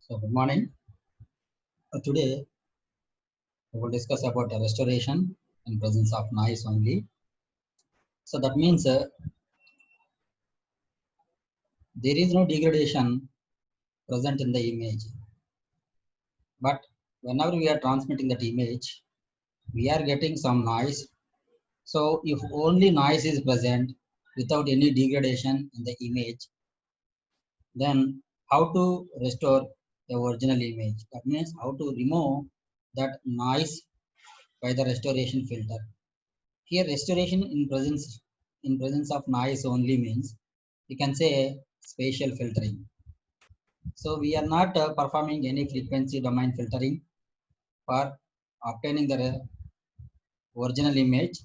So good morning. Today we will discuss about restoration in presence of noise only. So that means there is no degradation present in the image, but whenever we are transmitting that image, we are getting some noise. So if only noise is present without any degradation in the image, then how to restore the original image? That means how to remove that noise by the restoration filter. Here restoration in presence of noise only means we can say spatial filtering. So we are not performing any frequency domain filtering for obtaining the original image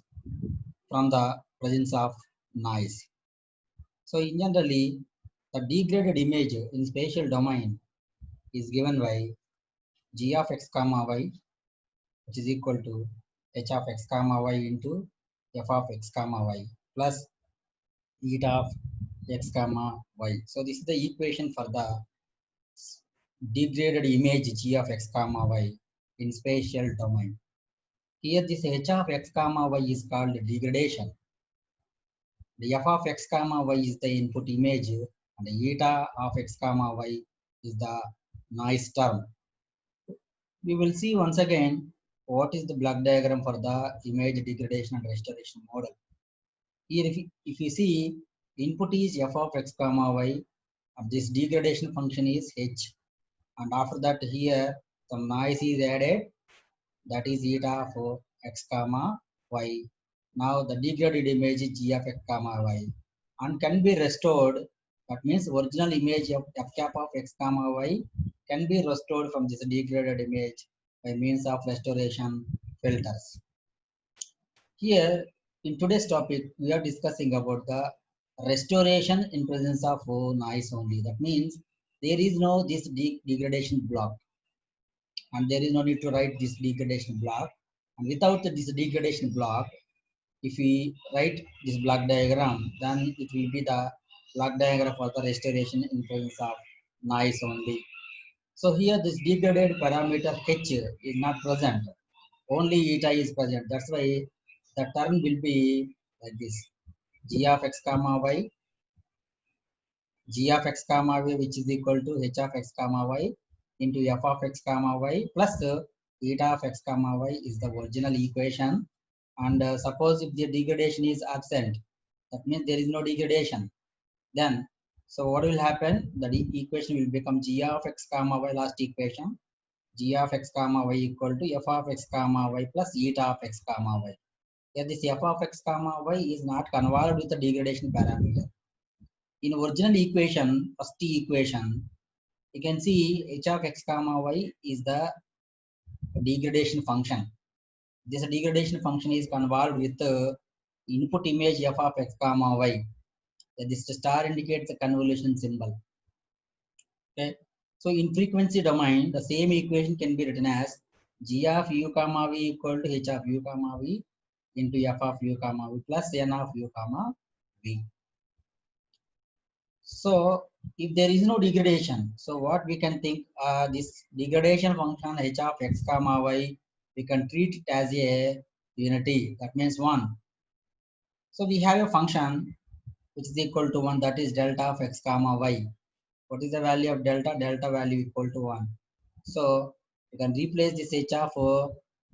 from the presence of noise. So in generally, the degraded image in spatial domain is given by g of x comma y, which is equal to h of x comma y into f of x comma y plus eta of x comma y. So this is the equation for the degraded image g of x comma y in spatial domain. Here this h of x comma y is called degradation. The f of x comma y is the input image and the eta of x comma y is the noise term. We will see once again what is the block diagram for the image degradation and restoration model. Here if you see input is f of x comma y and this degradation function is h, and after that here some noise is added, that is eta for x comma y. Now the degraded image is g of x comma y and can be restored. That means original image of f cap of x comma y can be restored from this degraded image by means of restoration filters. Here in today's topic we are discussing about the restoration in presence of noise only. That means there is no this degradation block, and there is no need to write this degradation block. And without this degradation block, if we write this block diagram, then it will be the block diagram for the restoration in presence of noise only. So here this degraded parameter h is not present, only eta is present. That's why the term will be like this: g of x comma y, g of x comma y, which is equal to h of x comma y into f of x comma y plus eta of x comma y is the original equation. And suppose if the degradation is absent, that means there is no degradation. Then so what will happen? The equation will become g of x comma y, last equation, g of x comma y equal to f of x comma y plus eta of x comma y. Here this f of x comma y is not convolved with the degradation parameter. In original equation, first equation, you can see h of x comma y is the degradation function. This degradation function is convolved with the input image f of x comma y. This star indicates the convolution symbol. Okay. So in frequency domain, the same equation can be written as g of u comma v equal to h of u comma v into f of u comma v plus n of u comma v. So if there is no degradation, so what we can think, this degradation function h of x comma y, we can treat it as a unity. That means 1. So we have a function which is equal to 1, that is delta of x comma y. What is the value of delta? Delta value equal to 1. So you can replace this h of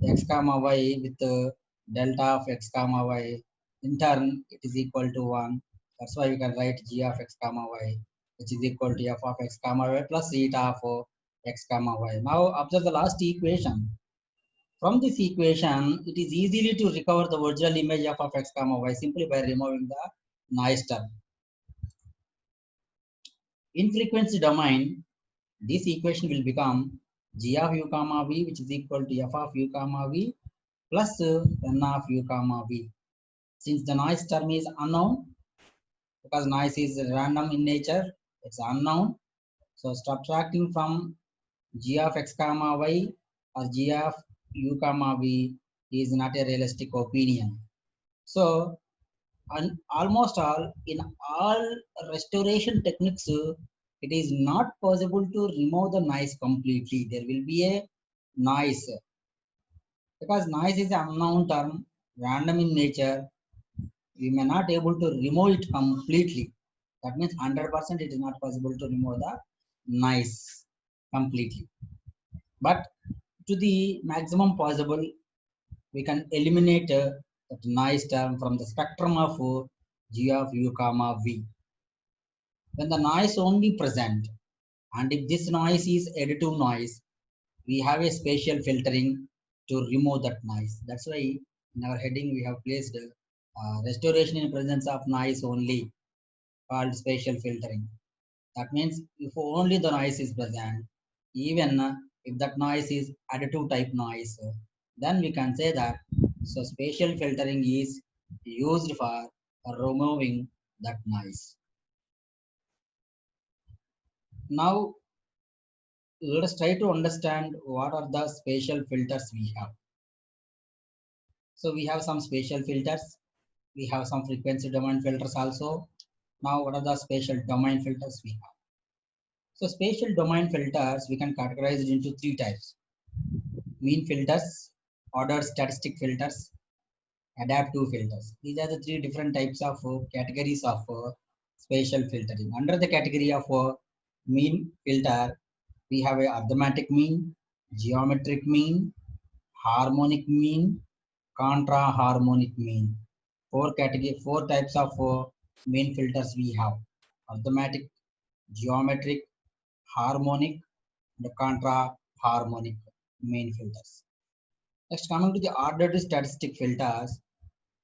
x comma y with delta of x comma y. In turn, it is equal to 1. That's why we can write g of x comma y, which is equal to f of x comma y plus eta of x comma y. Now observe the last equation. From this equation, it is easily to recover the original image of x comma y simply by removing the noise term. In frequency domain, this equation will become g of u comma v, which is equal to f of u comma v plus n of u comma v. Since the noise term is unknown, because noise is random in nature, it's unknown. So subtracting from g of x comma y or g of u comma v is not a realistic opinion. So almost all in all restoration techniques, it is not possible to remove the noise completely. There will be a noise because noise is an unknown term, random in nature. We may not able to remove it completely. That means 100% it is not possible to remove the noise completely. But to the maximum possible, we can eliminate that noise term from the spectrum of G of u comma v. When the noise only present, and if this noise is additive noise, we have a spatial filtering to remove that noise. That's why in our heading we have placed restoration in presence of noise only, called spatial filtering. That means if only the noise is present, even if that noise is additive type noise, then we can say that so spatial filtering is used for removing that noise. Now let us try to understand what are the spatial filters we have. So we have some spatial filters, we have some frequency domain filters also. Now what are the spatial domain filters we have? So spatial domain filters we can categorize it into three types: mean filters, ordered statistic filters, adaptive filters. These are the three different types of categories of spatial filtering. Under the category of mean filter, we have a arithmetic mean, geometric mean, harmonic mean, contra harmonic mean. Four types of mean filters we have: arithmetic, geometric, harmonic, and contra harmonic mean filters. Next, coming to the ordered statistic filters.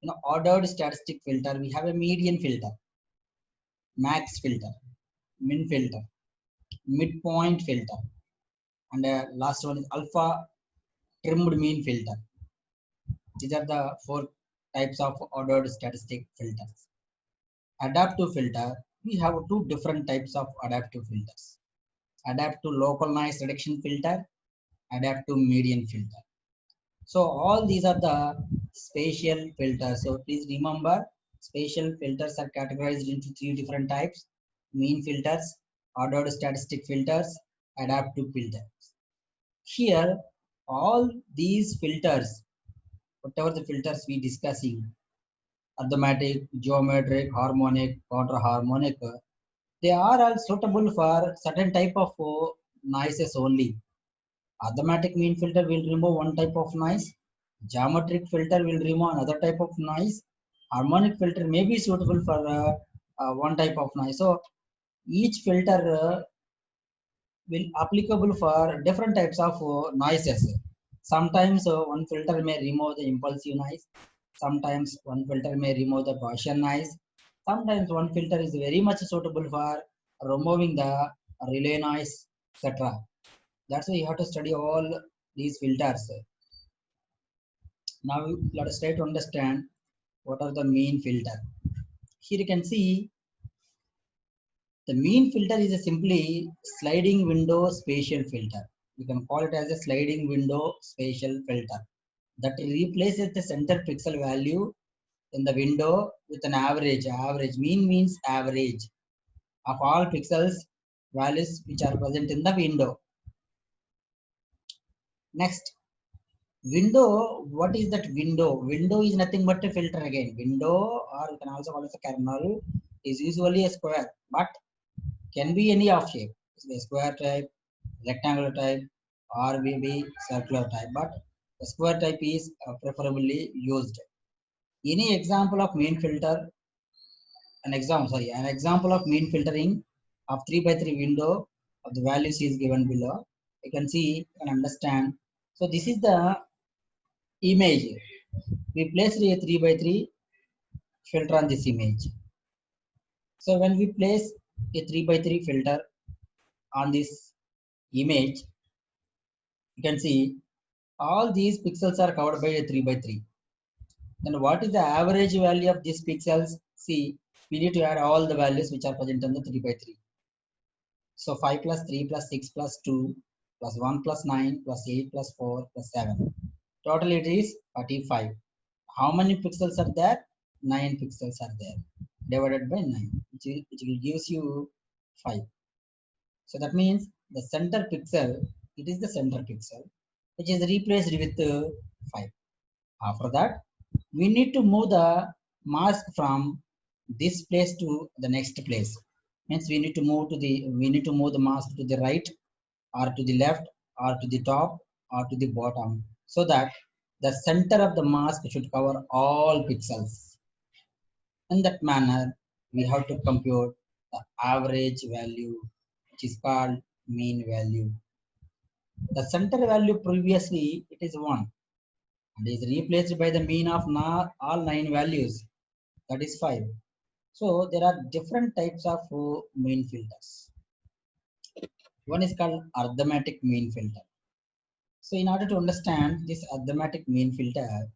In ordered statistic filter, we have a median filter, max filter, min filter, midpoint filter, and last one is alpha trimmed mean filter. These are the four types of ordered statistic filters. Adaptive filter, we have two different types of adaptive filters: adaptive local noise reduction filter, adaptive median filter. So all these are the spatial filters. So please remember, spatial filters are categorized into three different types: mean filters, ordered statistic filters, adaptive filters. Here, all these filters, whatever the filters we discussing, arithmetic, geometric, harmonic, counter harmonic, they are all suitable for certain type of noises only. Arithmetic mean filter will remove one type of noise. Geometric filter will remove another type of noise. Harmonic filter may be suitable for one type of noise. So each filter will applicable for different types of noises. Sometimes one filter may remove the impulsive noise. Sometimes one filter may remove the Gaussian noise. Sometimes one filter is very much suitable for removing the relay noise, etc. That's why you have to study all these filters. Now let us try to understand what are the mean filter. Here you can see the mean filter is a simply sliding window spatial filter. You can call it as a sliding window spatial filter that replaces the center pixel value in the window with an average. Average mean means average of all pixels values which are present in the window. Next, window, what is that window? Window is nothing but a filter again. Window, or you can also call it a kernel, is usually a square, but can be any of shape. It's a square type, rectangular type, or maybe circular type, but the square type is preferably used. Any example of mean filter, an example of mean filtering of 3 by 3 window of the values is given below. You can see, you can understand. So this is the image. We place a 3 by 3 filter on this image. So when we place a 3 by 3 filter on this image, you can see all these pixels are covered by a 3 by 3. Then what is the average value of these pixels? See, we need to add all the values which are present on the 3 by 3. So 5 plus 3 plus 6 plus 2 plus 1 plus 9 plus 8 plus 4 plus 7. Total it is 45. How many pixels are there? 9 pixels are there. Divided by 9, which will gives you 5. So that means the center pixel, it is the center pixel, which is replaced with 5. After that, we need to move the mask from this place to the next place. Means we need to move the mask to the right or to the left or to the top or to the bottom, so that the center of the mask should cover all pixels. In that manner, we have to compute the average value, which is called mean value. The center value previously it is 1 and is replaced by the mean of all 9 values, that is 5. So there are different types of mean filters. One is called arithmetic mean filter. So in order to understand this arithmetic mean filter,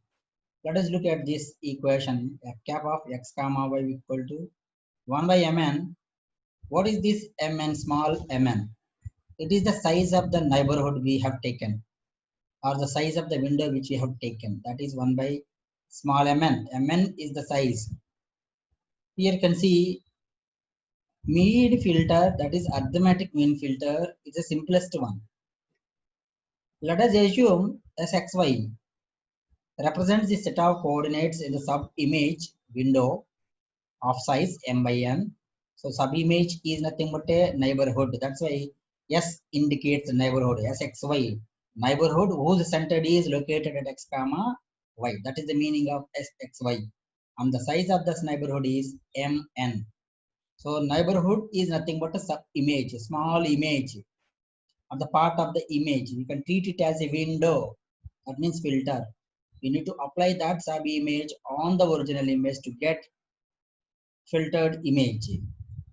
let us look at this equation f cap of x comma y equal to 1 by mn. What is this mn, small mn? It is the size of the neighborhood we have taken, or the size of the window which we have taken. That is 1 by small mn. Mn is the size. Here you can see mean filter, that is arithmetic mean filter, is the simplest one. Let us assume Sxy represents the set of coordinates in the sub-image window of size m by n. So sub-image is nothing but a neighborhood. That's why S indicates the neighborhood. Sxy, neighborhood whose center is located at x comma y. That is the meaning of Sxy. And the size of this neighborhood is mn. So neighborhood is nothing but a sub-image, a small image, or the part of the image. We can treat it as a window. That means filter. We need to apply that sub-image on the original image to get filtered image.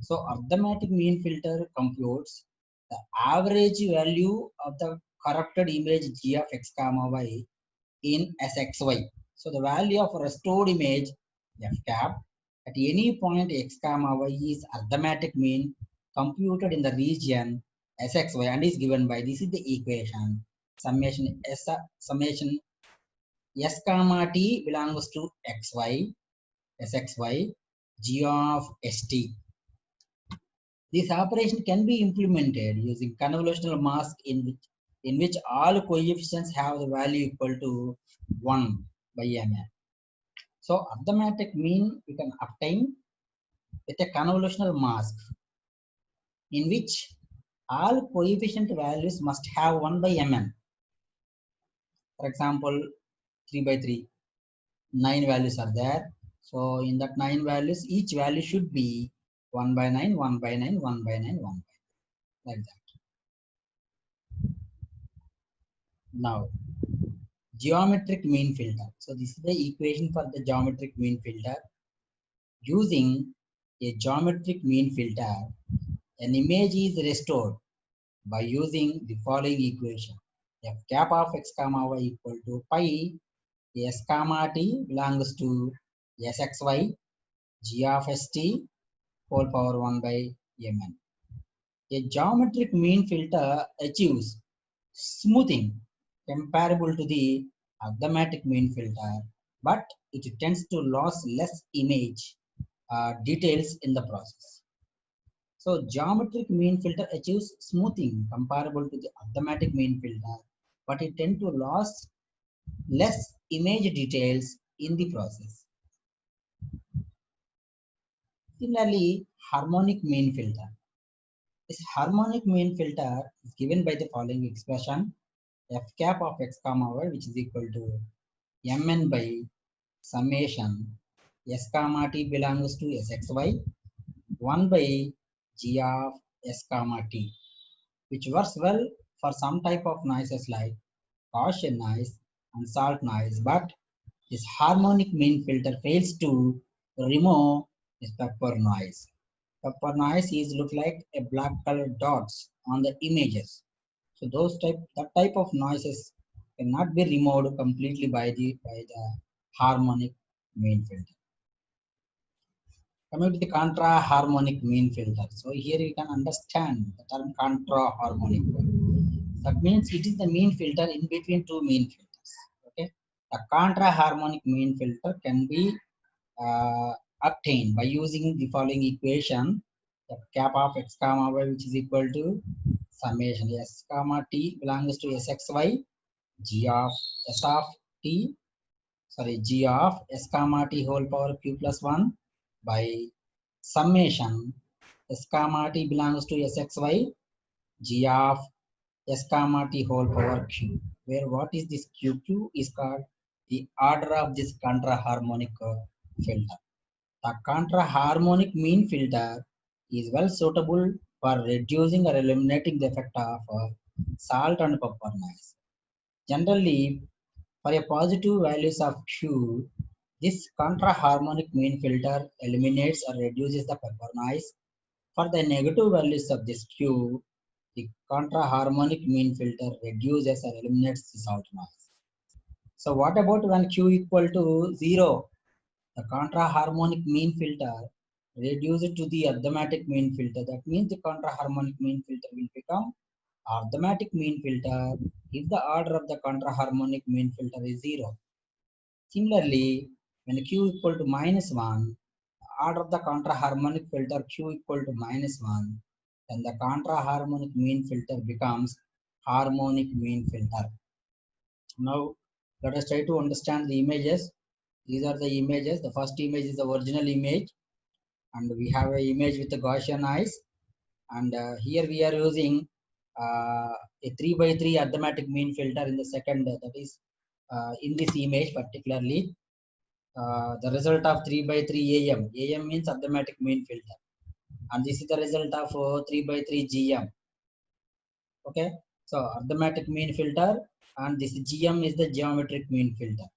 So arithmetic mean filter computes the average value of the corrupted image g of x comma y in Sxy. So the value of a restored image f cap at any point x comma y is arithmetic mean computed in the region Sxy and is given by, this is the equation, summation s comma t belongs to xy, Sxy, g of st. This operation can be implemented using convolutional mask in which all coefficients have the value equal to 1 by mn. So arithmetic mean we can obtain with a convolutional mask in which all coefficient values must have 1 by mn. For example, 3 by 3, 9 values are there. So in that 9 values, each value should be 1 by 9, 1 by 9, 1 by 9, 1 by 9, like that. Now, geometric mean filter. So this is the equation for the geometric mean filter. Using a geometric mean filter, an image is restored by using the following equation. F cap of x comma y equal to pi s comma t belongs to sxy g of st whole power 1 by mn. A geometric mean filter achieves smoothing comparable to the arithmetic mean filter, but it tends to lose less image details in the process. So geometric mean filter achieves smoothing comparable to the arithmetic mean filter, but it tends to lose less image details in the process. Similarly, harmonic mean filter. This harmonic mean filter is given by the following expression: f cap of x comma y, which is equal to mn by summation s comma t belongs to sxy 1 by g of s comma t, which works well for some type of noises like Gaussian noise and salt noise, but this harmonic mean filter fails to remove this pepper noise. Pepper noise is look like a black colored dots on the images. So that type of noises cannot be removed completely by the harmonic mean filter. Coming to the contra harmonic mean filter. So here you can understand the term contra harmonic. That means it is the mean filter in between two mean filters. Okay, the contra harmonic mean filter can be obtained by using the following equation. the cap of x comma y, which is equal to summation s comma t belongs to sxy, g of s of t, sorry, g of s comma t whole power q plus 1 by summation s comma t belongs to sxy, g of s comma t whole power q, where what is this q? Q is called the order of this contra-harmonic filter. The contra-harmonic mean filter is well suitable for reducing or eliminating the effect of salt and pepper noise. Generally, for a positive values of q, this contra-harmonic mean filter eliminates or reduces the pepper noise. For the negative values of this q, the contra-harmonic mean filter reduces or eliminates the salt noise. So what about when q equal to 0? The contra-harmonic mean filter reduces to the arithmetic mean filter. That means the contra-harmonic mean filter will become arithmetic mean filter if the order of the contra-harmonic mean filter is 0. Similarly, when q equal to minus 1, order of the contra-harmonic filter q equal to minus 1, then the contra-harmonic mean filter becomes harmonic mean filter. Now, let us try to understand the images. These are the images. The first image is the original image, and we have an image with the Gaussian eyes. And here we are using a 3 by 3 arithmetic mean filter in the second, that is in this image particularly. The result of 3 by 3 AM. AM means arithmetic mean filter. And this is the result of 3 by 3 GM. Okay, so arithmetic mean filter, and this GM is the geometric mean filter.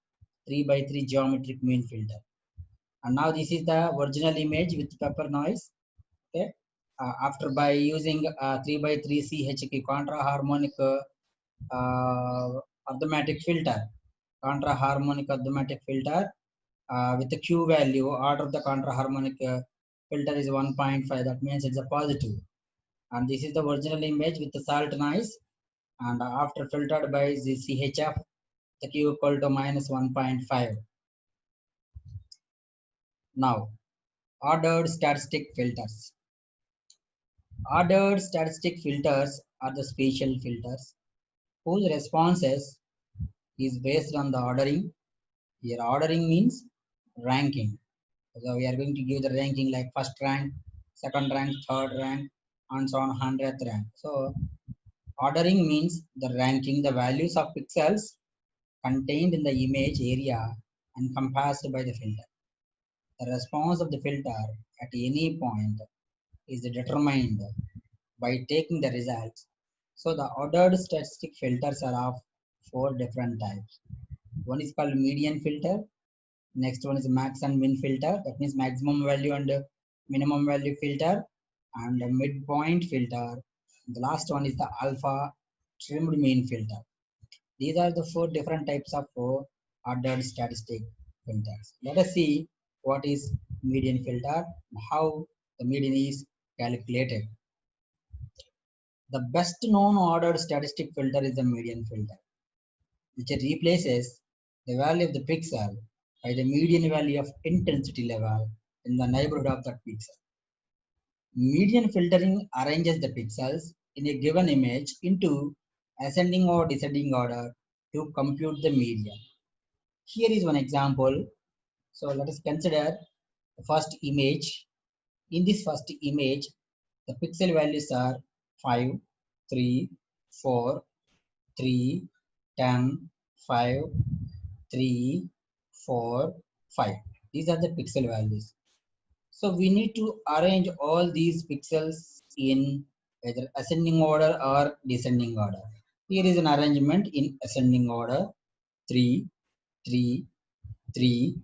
3 by 3 geometric mean filter. And now this is the original image with pepper noise. Okay, after by using 3 by 3 CHQ contra harmonic arithmetic filter, contra harmonic arithmetic filter with the Q value, order of the contra harmonic filter is 1.5. That means it's a positive. And this is the original image with the salt noise. And after filtered by the CHF, the Q equal to minus 1.5. Now, ordered statistic filters. Ordered statistic filters are the spatial filters whose responses is based on the ordering. Here ordering means ranking. So we are going to give the ranking like first rank, second rank, third rank, and so on 100th rank. So ordering means the ranking the values of pixels contained in the image area encompassed by the filter. The response of the filter at any point is determined by taking the results. So the ordered statistic filters are of 4 different types. One is called median filter. Next one is max and min filter. That means maximum value and minimum value filter, and a midpoint filter. The last one is the alpha trimmed mean filter. These are the 4 different types of ordered statistic filters. Let us see what is median filter and how the median is calculated. The best known ordered statistic filter is the median filter, which replaces the value of the pixel by the median value of intensity level in the neighborhood of that pixel. Median filtering arranges the pixels in a given image into ascending or descending order to compute the median. Here is one example. So let us consider the first image. In this first image, the pixel values are 5, 3, 4, 3, 10, 5, 3, 4, 5. These are the pixel values. So we need to arrange all these pixels in either ascending order or descending order. Here is an arrangement in ascending order: 3, 3, 3,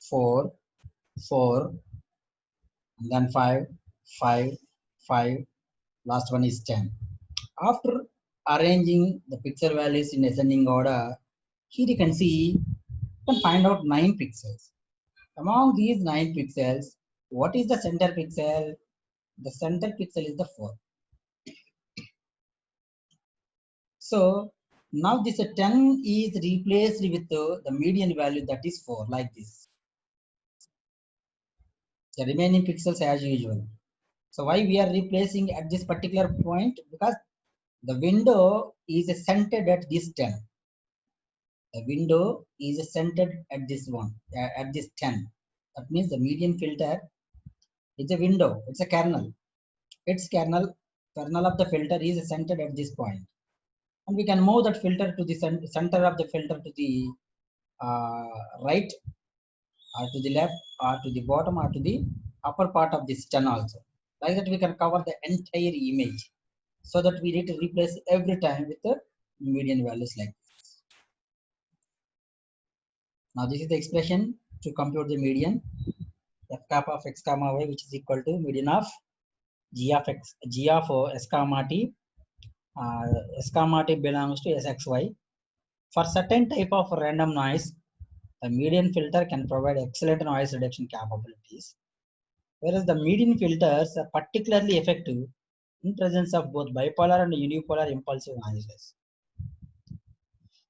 4, 4, and then 5, 5, 5. Last one is 10. After arranging the pixel values in ascending order, here you can see, you can find out 9 pixels. Among these 9 pixels, what is the center pixel? The center pixel is the 4. So now this 10 is replaced with the median value, that is 4, like this. The remaining pixels as usual. So why we are replacing at this particular point? Because the window is centered at this 10. The window is centered at this one, at this 10. That means the median filter is a window, it's a kernel. Its kernel of the filter is centered at this point. And we can move that filter to the center of the filter to the right or to the left or to the bottom or to the upper part of this 10 also. Like that we can cover the entire image, so that we need to replace every time with the median values like this. Now this is the expression to compute the median. F cap of x comma y, which is equal to median of g of x, g of s comma t. S comma t belongs to sxy. For certain type of random noise, the median filter can provide excellent noise reduction capabilities, whereas the median filters are particularly effective in presence of both bipolar and unipolar impulsive noises.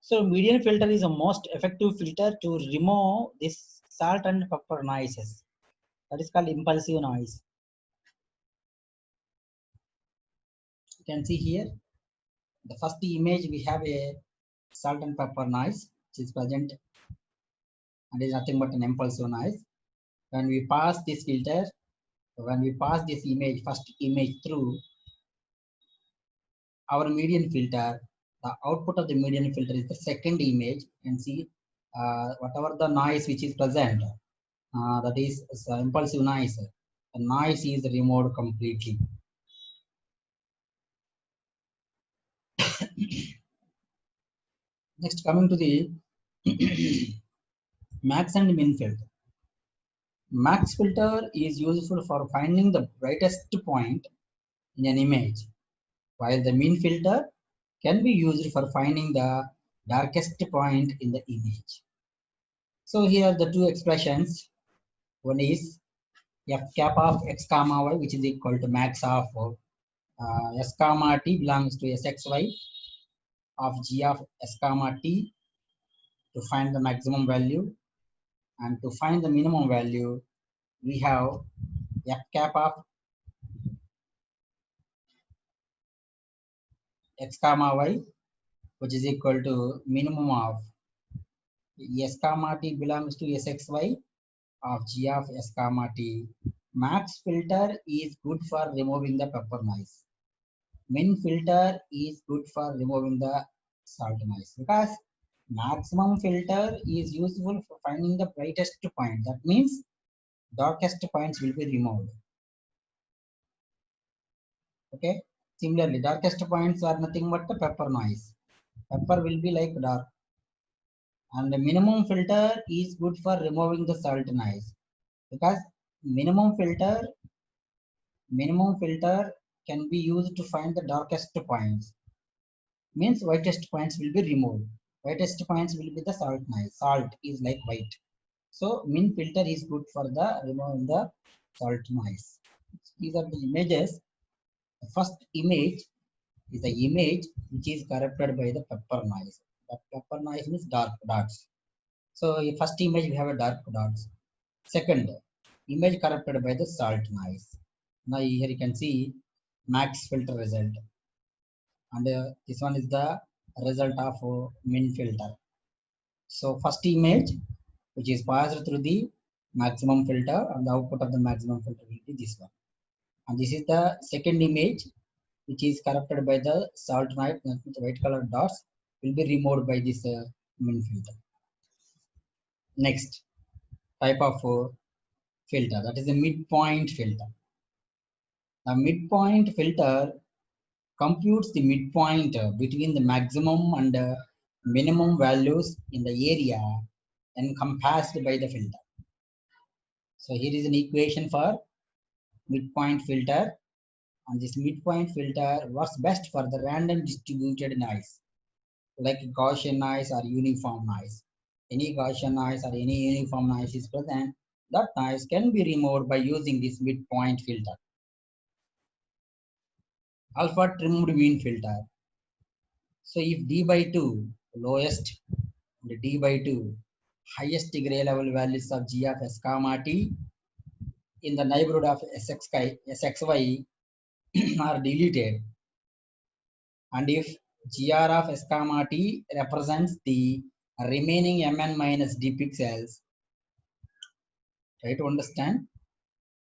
So median filter is the most effective filter to remove this salt and pepper noises. That is called impulsive noise. You can see here, the first image we have a salt and pepper noise, which is present and is nothing but an impulsive noise. When we pass this filter, when we pass this image, first image through our median filter, the output of the median filter is the second image, and see whatever the noise which is present, that is impulsive noise, the noise is removed completely. Next, coming to the max and min filter. Max filter is useful for finding the brightest point in an image, while the min filter can be used for finding the darkest point in the image. So here are the two expressions. One is f cap of x comma y, which is equal to max of s comma t belongs to sxy of g of s comma t to find the maximum value, and to find the minimum value we have f cap of x comma y, which is equal to minimum of s comma t belongs to sxy of g of s comma t. Max filter is good for removing the pepper noise. Min filter is good for removing the salt noise, because maximum filter is useful for finding the brightest point. That means darkest points will be removed. Okay. Similarly, darkest points are nothing but the pepper noise. Pepper will be like dark. And the minimum filter is good for removing the salt noise, because minimum filter can be used to find the darkest points. Means whitest points will be removed. Whitest points will be the salt noise. Salt is like white. So min filter is good for the removing the salt noise. These are the images. The first image is the image which is corrupted by the pepper noise. The pepper noise means dark dots. So in first image we have a dark dots. Second image corrupted by the salt noise. Now here you can see max filter result, and this one is the result of min filter. So first image which is passed through the maximum filter, and the output of the maximum filter will be this one. And this is the second image which is corrupted by the salt noise, with white colored dots will be removed by this min filter. Next type of filter, that is a midpoint filter. The midpoint filter computes the midpoint between the maximum and minimum values in the area encompassed by the filter. So here is an equation for midpoint filter, and this midpoint filter works best for the random distributed noise, like Gaussian noise or uniform noise. Any Gaussian noise or any uniform noise is present, that noise can be removed by using this midpoint filter. Alpha trimmed mean filter. So if d by 2 lowest and d by 2 highest gray level values of g of s comma t in the neighborhood of Sxy are deleted, and if gr of s comma t represents the remaining mn minus d pixels, try to understand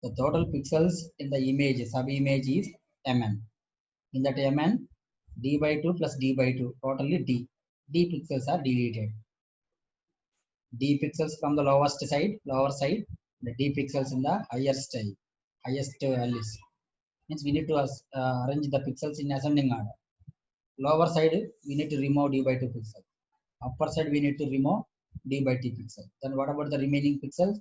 the total pixels in the image, sub-image is mn. In that mn, d by 2 plus d by 2, totally d. D pixels are deleted. D pixels from the lower side, the D pixels in the highest values. Means we need to arrange the pixels in ascending order. Lower side, we need to remove D by 2 pixels. Upper side, we need to remove D by T pixels. Then what about the remaining pixels?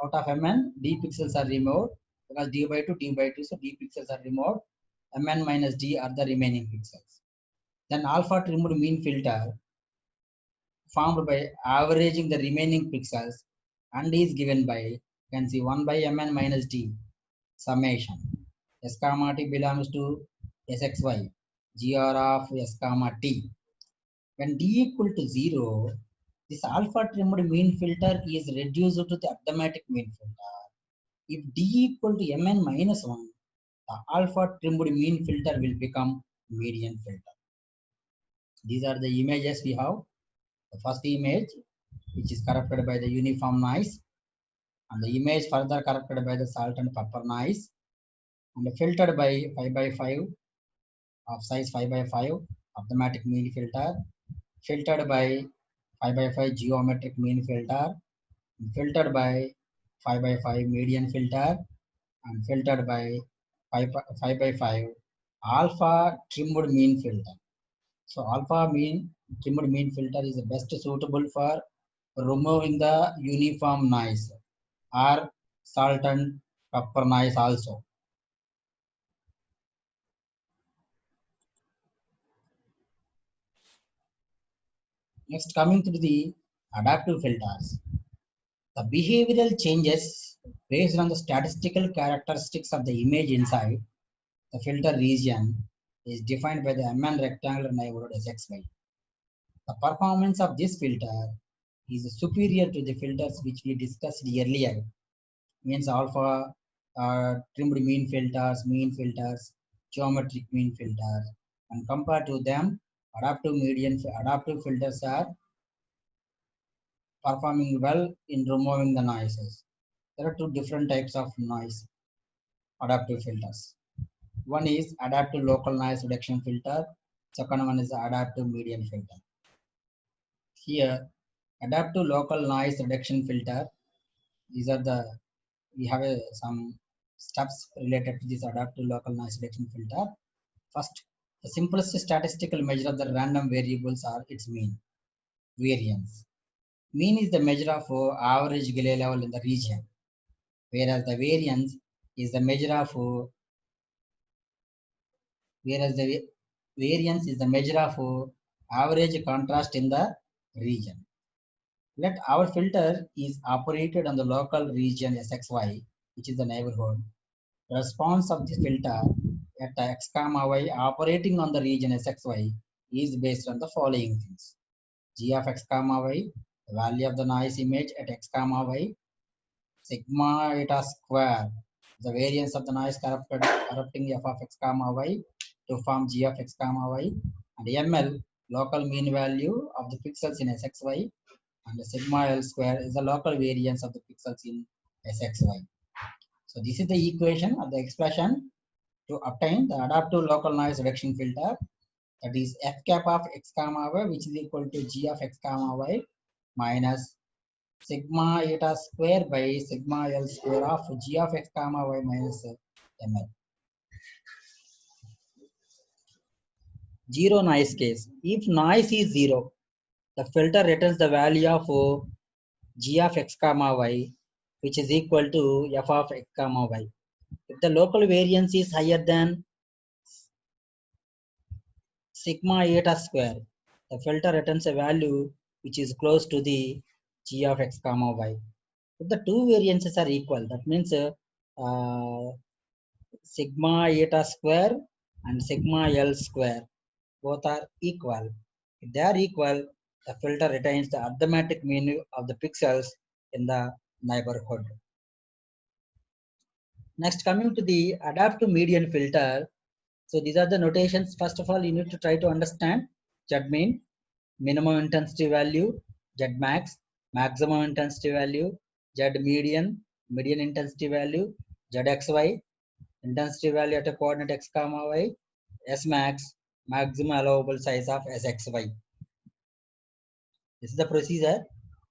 Out of Mn, D pixels are removed because D by 2, D by 2, so D pixels are removed. Mn minus D are the remaining pixels. Then alpha trimmed mean filter formed by averaging the remaining pixels and is given by, you can see 1 by mn minus d summation. S comma t belongs to sxy, gr of s comma t. When d equal to 0, this alpha trimmed mean filter is reduced to the arithmetic mean filter. If d equal to mn minus 1, the alpha trimmed mean filter will become median filter. These are the images we have. The first image, which is corrupted by the uniform noise, and the image further corrupted by the salt and pepper noise, and filtered by 5 by 5 of size 5 by 5 arithmetic mean filter, filtered by 5 by 5 geometric mean filter, filtered by 5 by 5 median filter, and filtered by 5 by 5 alpha trimmed mean filter. So alpha trimmed mean filter is the best suitable for removing the uniform noise or salt and pepper noise also. Next, coming to the adaptive filters. The behavioral changes based on the statistical characteristics of the image inside the filter region is defined by the Mn rectangular neighborhood Sxy. The performance of this filter is superior to the filters which we discussed earlier, means alpha trimmed mean filters, geometric mean filters, and compared to them, adaptive filters are performing well in removing the noises. There are two different types of noise adaptive filters. One is adaptive local noise reduction filter. Second one is adaptive median filter. Here, adaptive local noise reduction filter. These are the, we have some steps related to this adaptive local noise reduction filter. First, the simplest statistical measure of the random variables are its mean, variance. Mean is the measure of average delay level in the region, whereas the variance is the measure of average contrast in the region. Let our filter is operated on the local region Sxy, which is the neighborhood. The response of this filter at x comma y operating on the region Sxy is based on the following things. G of x comma y, the value of the noise image at x comma y, sigma eta square, the variance of the noise corrupting f of x comma y to form g of x comma y, and ml, local mean value of the pixels in Sxy, and sigma L square is the local variance of the pixels in Sxy. So this is the equation of the expression to obtain the adaptive local noise reduction filter, that is f cap of x comma y, which is equal to g of x comma y minus sigma eta square by sigma L square of g of x comma y minus ml. Zero noise case. If noise is zero, the filter returns the value of g of x comma y, which is equal to f of x comma y. If the local variance is higher than sigma eta square, the filter returns a value which is close to the g of x comma y. If the two variances are equal, that means sigma eta square and sigma L square both are equal. If they are equal, the filter retains the arithmetic mean of the pixels in the neighborhood. Next, coming to the adaptive median filter. So these are the notations. First of all, you need to try to understand Z mean, minimum intensity value, Z max, maximum intensity value, Z median, median intensity value, ZXY, intensity value at a coordinate x comma y, S max, maximum allowable size of SXY. This is the procedure.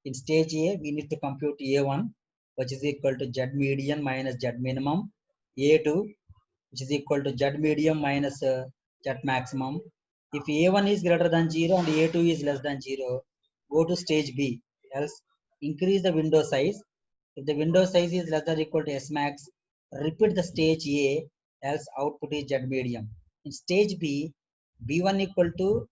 In stage A, we need to compute A1, which is equal to Z median minus Z minimum, A2, which is equal to Z medium minus Z maximum. If A1 is greater than 0 and A2 is less than 0, go to stage B, else increase the window size. If the window size is less than or equal to S max, repeat the stage A, else output is Z medium. In stage B, B1 equal to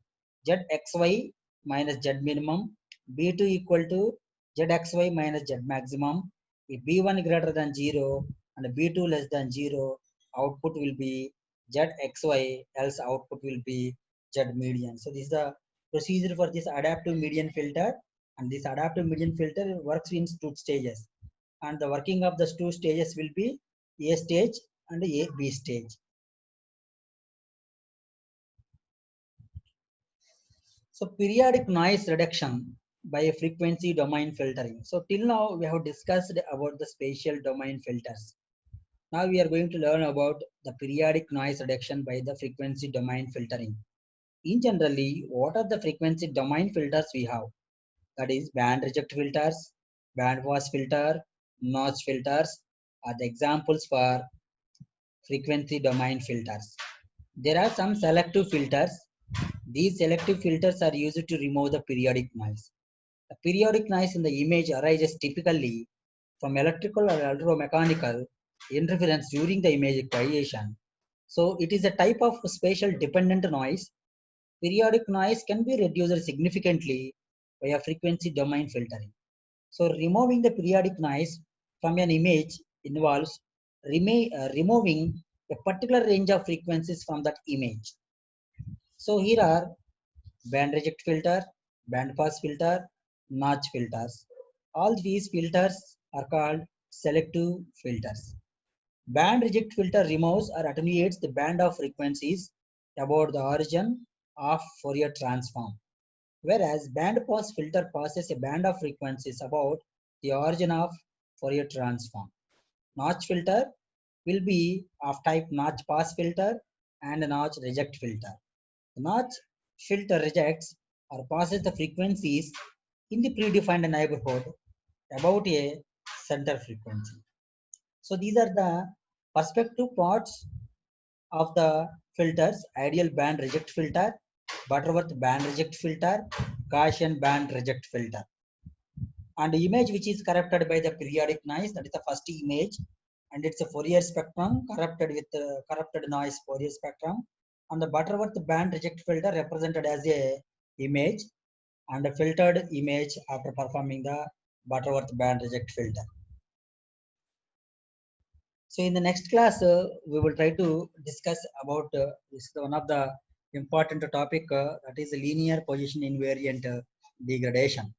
ZXY minus Z minimum, B2 equal to ZXY minus Z maximum. If B1 greater than 0 and B2 less than 0, output will be ZXY, else output will be Z median. So this is the procedure for this adaptive median filter, and this adaptive median filter works in two stages, and the working of the two stages will be A stage and B stage. So periodic noise reduction by a frequency domain filtering. So till now we have discussed about the spatial domain filters. Now we are going to learn about the periodic noise reduction by the frequency domain filtering. In generally, what are the frequency domain filters we have? That is band reject filters, band pass filter, notch filters are the examples for frequency domain filters. There are some selective filters. These selective filters are used to remove the periodic noise. The periodic noise in the image arises typically from electrical or electromechanical interference during the image creation. So it is a type of spatial dependent noise. Periodic noise can be reduced significantly by a frequency domain filtering. So removing the periodic noise from an image involves removing a particular range of frequencies from that image. So here are band reject filter, band pass filter, notch filters. All these filters are called selective filters. Band reject filter removes or attenuates the band of frequencies about the origin of Fourier transform, whereas band pass filter passes a band of frequencies about the origin of Fourier transform. Notch filter will be of type notch pass filter and notch reject filter. The notch filter rejects or passes the frequencies in the predefined neighborhood about a center frequency. So these are the perspective parts of the filters: ideal band reject filter, Butterworth band reject filter, Gaussian band reject filter. And the image which is corrupted by the periodic noise, that is the first image, and it's a Fourier spectrum corrupted with corrupted noise Fourier spectrum. And the Butterworth band reject filter represented as a image and a filtered image after performing the Butterworth band reject filter. So in the next class, we will try to discuss about this is one of the important topic that is linear position invariant degradation.